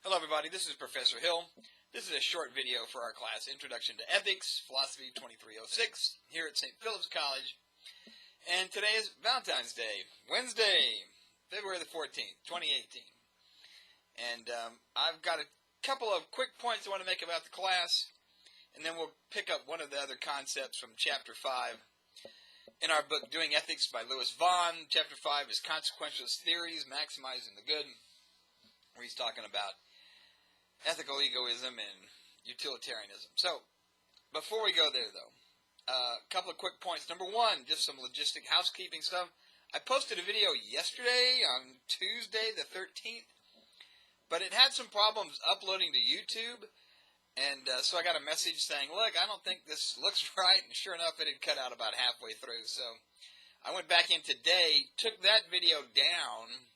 Hello everybody, this is Professor Hill. This is a short video for our class, Introduction to Ethics, Philosophy 2306, here at St. Philip's College. And today is Valentine's Day, Wednesday, February the 14th, 2018. And I've got a couple of quick points I want to make about the class, and then we'll pick up one of the other concepts from Chapter 5 in our book, Doing Ethics by Vaughn. Chapter 5 is Consequentialist Theories, Maximizing the Good, where he's talking about ethical egoism and utilitarianism. So, before we go there, though, a couple of quick points. Number one, just some logistic housekeeping stuff. I posted a video yesterday on Tuesday the 13th, but it had some problems uploading to YouTube, and so I got a message saying, look, I don't think this looks right, and sure enough, it had cut out about halfway through. So, I went back in today, took that video down,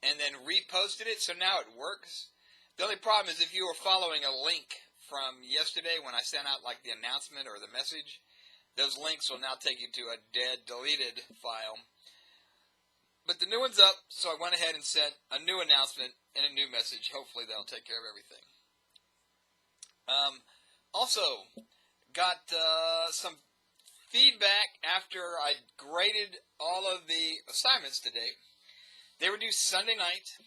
and then reposted it, so now it works. The only problem is if you were following a link from yesterday when I sent out like the announcement or the message, those links will now take you to a dead, deleted file. But the new one's up, so I went ahead and sent a new announcement and a new message. Hopefully that'll take care of everything. Also, got some feedback after I graded all of the assignments today. They were due Sunday night.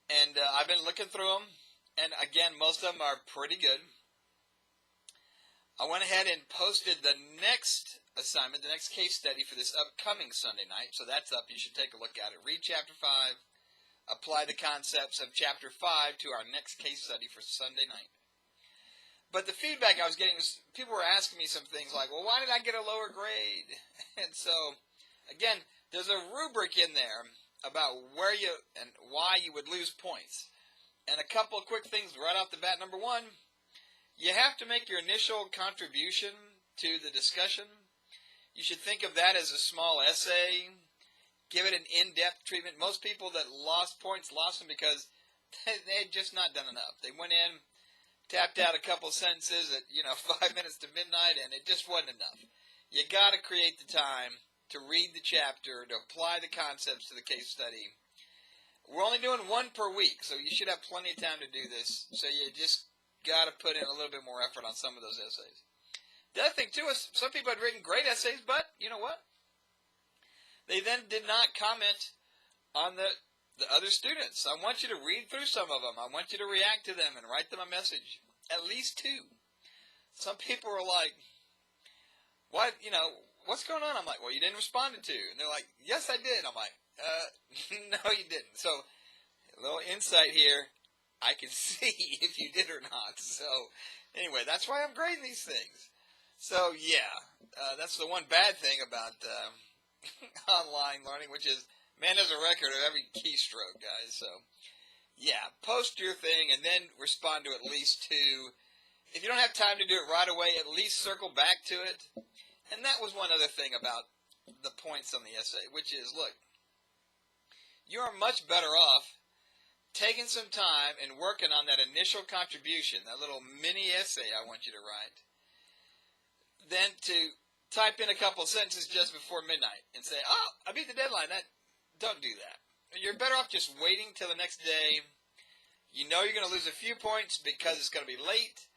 And I've been looking through them, and again, most of them are pretty good. I went ahead and posted the next assignment, the next case study for this upcoming Sunday night. So that's up. You should take a look at it. Read Chapter 5, apply the concepts of Chapter 5 to our next case study for Sunday night. But the feedback I was getting was people were asking me some things like, well, why did I get a lower grade? And so, again, there's a rubric in there about where you and why you would lose points. And a couple of quick things right off the bat. Number one, you have to make your initial contribution to the discussion. You should think of that as a small essay. Give it an in-depth treatment. Most people that lost points lost them because they had just not done enough. They went in, tapped out a couple sentences at 5 minutes to midnight, and it just wasn't enough. You got to create the time to read the chapter, to apply the concepts to the case study. We're only doing one per week, so you should have plenty of time to do this. So you just got to put in a little bit more effort on some of those essays. The other thing, too, is some people had written great essays, but you know what? They then did not comment on the other students. I want you to read through some of them. I want you to react to them and write them a message. At least two. Some people were like, what, what's going on? I'm like, well, you didn't respond to. And they're like, yes, I did. I'm like, no, you didn't. So, a little insight here. I can see if you did or not. So, anyway, that's why I'm grading these things. So, yeah, that's the one bad thing about online learning, which is, man, there's a record of every keystroke, guys. So, yeah, post your thing and then respond to at least two. If you don't have time to do it right away, at least circle back to it. And that was one other thing about the points on the essay, which is, look, you are much better off taking some time and working on that initial contribution, that little mini essay I want you to write, than to type in a couple of sentences just before midnight and say, oh, I beat the deadline. Don't do that. You're better off just waiting till the next day. You know you're going to lose a few points because it's going to be late,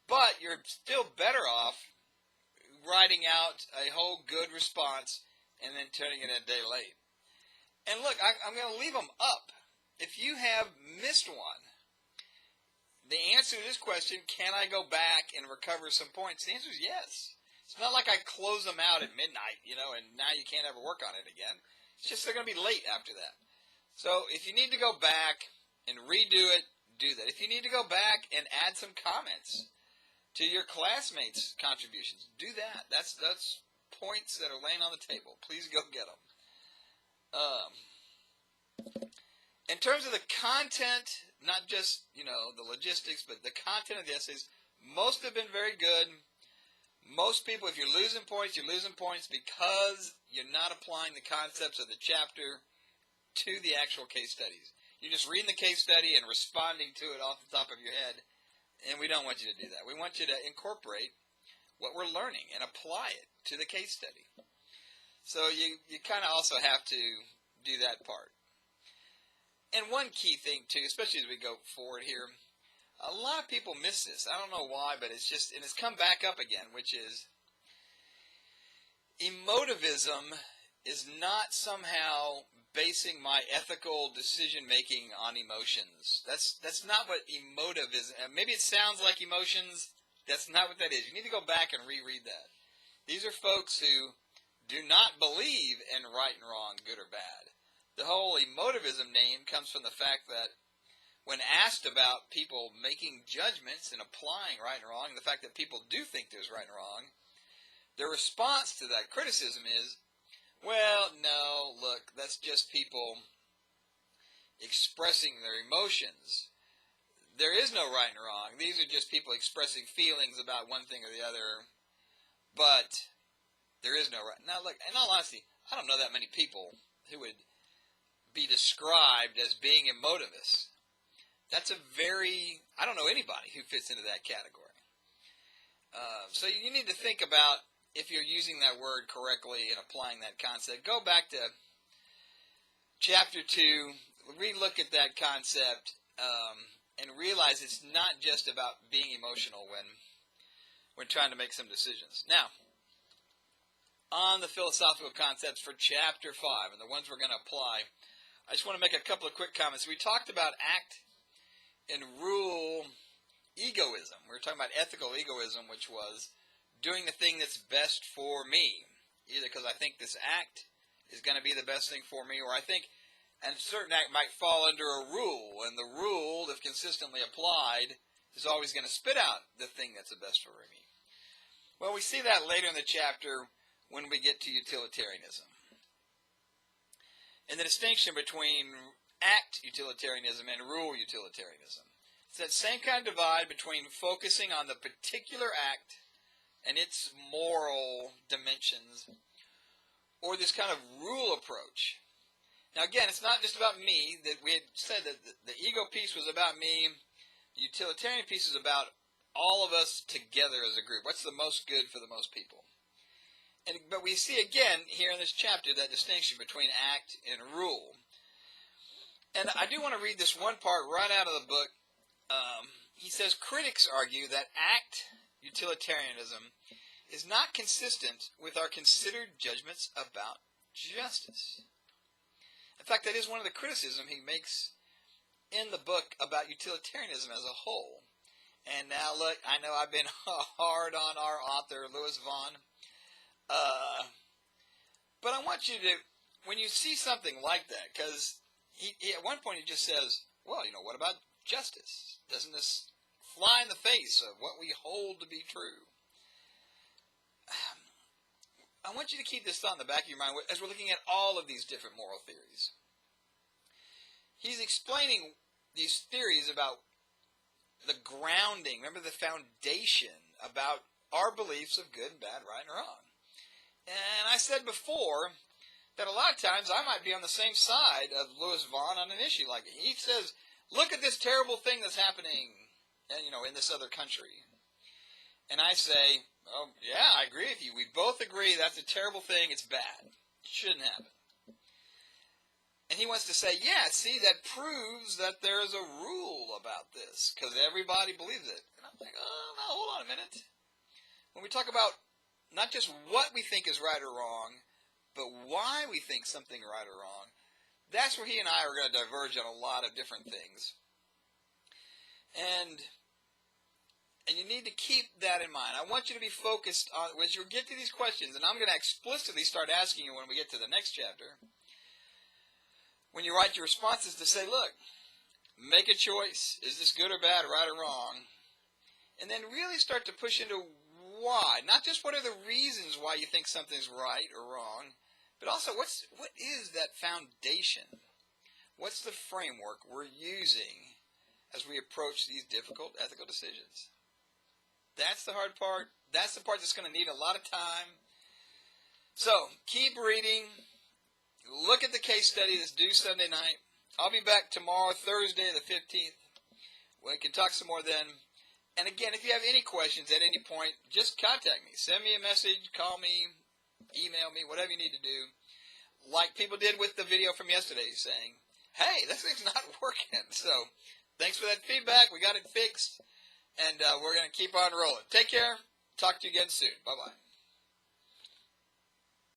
but you're still better off writing out a whole good response and then turning it a day late. And look, I'm going to leave them up. If you have missed one, the answer to this question, can I go back and recover some points? The answer is yes. It's not like I close them out at midnight, and now you can't ever work on it again. It's just they're going to be late after that. So if you need to go back and redo it, do that. If you need to go back and add some comments to your classmates' contributions, do that. That's points that are laying on the table. Please go get them. In terms of the content, not just, the logistics, but the content of the essays, most have been very good. Most people, if you're losing points because you're not applying the concepts of the chapter to the actual case studies. You're just reading the case study and responding to it off the top of your head. And we don't want you to do that. We want you to incorporate what we're learning and apply it to the case study. So you kind of also have to do that part. And one key thing, too, especially as we go forward here, a lot of people miss this. I don't know why, but it's just, and it's come back up again, which is emotivism is not somehow basing my ethical decision-making on emotions. That's not what emotive is. Maybe it sounds like emotions. That's not what that is. You need to go back and reread that. These are folks who do not believe in right and wrong, good or bad. The whole emotivism name comes from the fact that when asked about people making judgments and applying right and wrong, and the fact that people do think there's right and wrong, their response to that criticism is, well, no, look, that's just people expressing their emotions. There is no right and wrong. These are just people expressing feelings about one thing or the other, but there is no right. Now, look, in all honesty, I don't know that many people who would be described as being emotivists. That's a very, I don't know anybody who fits into that category. So you need to think about if you're using that word correctly and applying that concept. Go back to chapter 2, relook at that concept, and realize it's not just about being emotional when trying to make some decisions. Now, on the philosophical concepts for chapter 5, and the ones we're going to apply, I just want to make a couple of quick comments. We talked about act and rule egoism. We were talking about ethical egoism, which was doing the thing that's best for me, either because I think this act is going to be the best thing for me, or I think a certain act might fall under a rule, and the rule, if consistently applied, is always going to spit out the thing that's the best for me. Well, we see that later in the chapter when we get to utilitarianism. And the distinction between act utilitarianism and rule utilitarianism. It's that same kind of divide between focusing on the particular act and its moral dimensions, or this kind of rule approach. Now again, it's not just about me. That we had said that the ego piece was about me. The utilitarian piece is about all of us together as a group. What's the most good for the most people? But we see again here in this chapter that distinction between act and rule. And I do want to read this one part right out of the book. He says, critics argue that act utilitarianism is not consistent with our considered judgments about justice. In fact, that is one of the criticisms he makes in the book about utilitarianism as a whole. And now, look, I know I've been hard on our author, Vaughn. But I want you to, when you see something like that, because he at one point he just says, well, what about justice? Doesn't this fly in the face of what we hold to be true? I want you to keep this thought in the back of your mind as we're looking at all of these different moral theories. He's explaining these theories about the grounding, remember the foundation about our beliefs of good and bad, right and wrong. And I said before that a lot of times I might be on the same side of Vaughn on an issue like it. He says, look at this terrible thing that's happening in this other country. And I say, oh, yeah, I agree with you. We both agree that's a terrible thing. It's bad. It shouldn't happen. And he wants to say, yeah, see, that proves that there is a rule about this because everybody believes it. And I'm like, oh, no, hold on a minute. When we talk about not just what we think is right or wrong, but why we think something right or wrong, that's where he and I are going to diverge on a lot of different things. And you need to keep that in mind. I want you to be focused on, as you get to these questions, and I'm going to explicitly start asking you when we get to the next chapter, when you write your responses, to say, look, make a choice. Is this good or bad, right or wrong? And then really start to push into why. Not just what are the reasons why you think something's right or wrong, but also what is that foundation? What's the framework we're using as we approach these difficult ethical decisions? That's the hard part. That's the part that's going to need a lot of time. So, keep reading. Look at the case study that's due Sunday night. I'll be back tomorrow, Thursday the 15th. We can talk some more then. And again, if you have any questions at any point, just contact me. Send me a message, call me, email me, whatever you need to do. Like people did with the video from yesterday saying, hey, this thing's not working. So thanks for that feedback. We got it fixed, and we're going to keep on rolling. Take care. Talk to you again soon. Bye-bye.